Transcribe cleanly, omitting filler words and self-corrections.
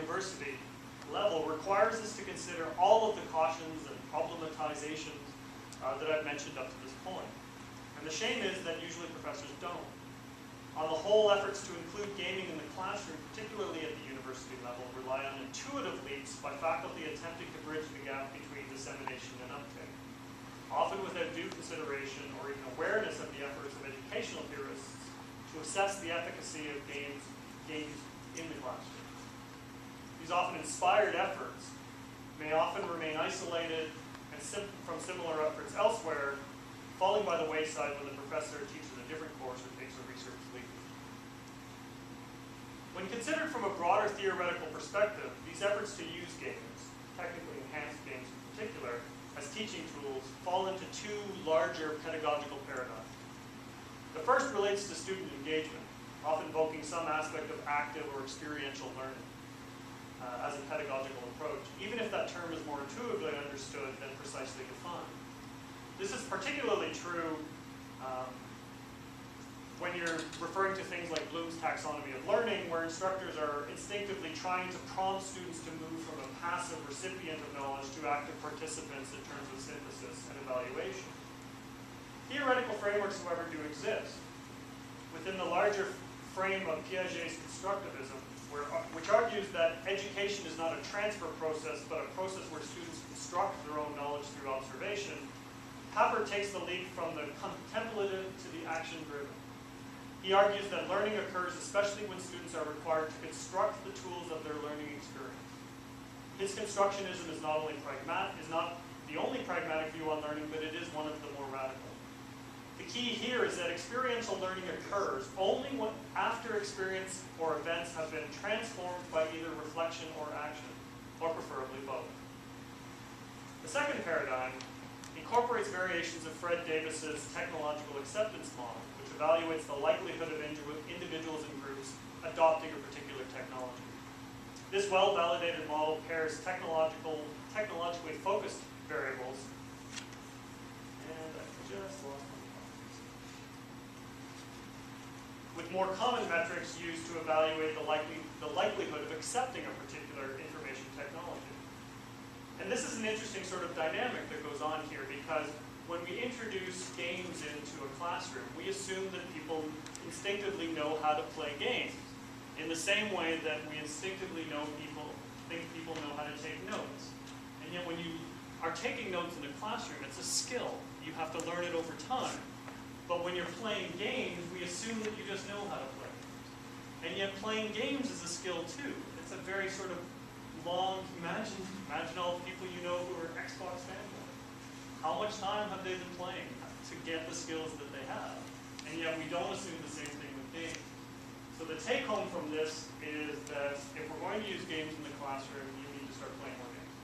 university level requires us to consider all of the cautions and problematizations that I've mentioned up to this point. And the shame is that usually professors don't. On the whole, efforts to include gaming in the classroom, particularly at the university level, rely on intuitive leaps by faculty attempting to bridge the gap between dissemination and uptake, often without due consideration or even awareness of the efforts of educational theorists to assess the efficacy of games in the classroom. These often inspired efforts may often remain isolated and from similar efforts elsewhere, falling by the wayside when the professor teaches a different course or takes a research lead. When considered from a broader theoretical perspective, these efforts to use games, technically enhanced games in particular, as teaching tools fall into two larger pedagogical paradigms. The first relates to student engagement, often invoking some aspect of active or experiential learning as a pedagogical approach, even if that term is more intuitively understood than precisely defined. This is particularly true when you're referring to things like Bloom's taxonomy of learning, where instructors are instinctively trying to prompt students to move from a passive recipient of knowledge to active participants in terms of synthesis and evaluation. Theoretical frameworks, however, do exist. Within the larger frame of Piaget's constructivism, which argues that education is not a transfer process, but a process where students construct their own knowledge through observation, Haber takes the leap from the contemplative to the action-driven. He argues that learning occurs especially when students are required to construct the tools of their learning experience. His constructionism is not the only pragmatic view on learning, but it is one of the more radical. The key here is that experiential learning occurs only after experience or events have been transformed by either reflection or action, or preferably both. The second paradigm incorporates variations of Fred Davis's technological acceptance model, which evaluates the likelihood of individuals and groups adopting a particular technology. This well-validated model pairs technologically focused variables, and I just lost my thoughts, with more common metrics used to evaluate the likelihood of accepting a particular information technology. And this is an interesting sort of dynamic that goes on here, because when we introduce games into a classroom, we assume that people instinctively know how to play games, in the same way that we instinctively think people know how to take notes. And yet when you are taking notes in a classroom, it's a skill. You have to learn it over time. But when you're playing games, we assume that you just know how to play games. And yet playing games is a skill too. It's a very sort of long, imagine all the people you know who are Xbox fanboys. How much time have they been playing to get the skills that they have? And yet we don't assume the same thing with games. So the take home from this is that if we're going to use games in the classroom, you need to start playing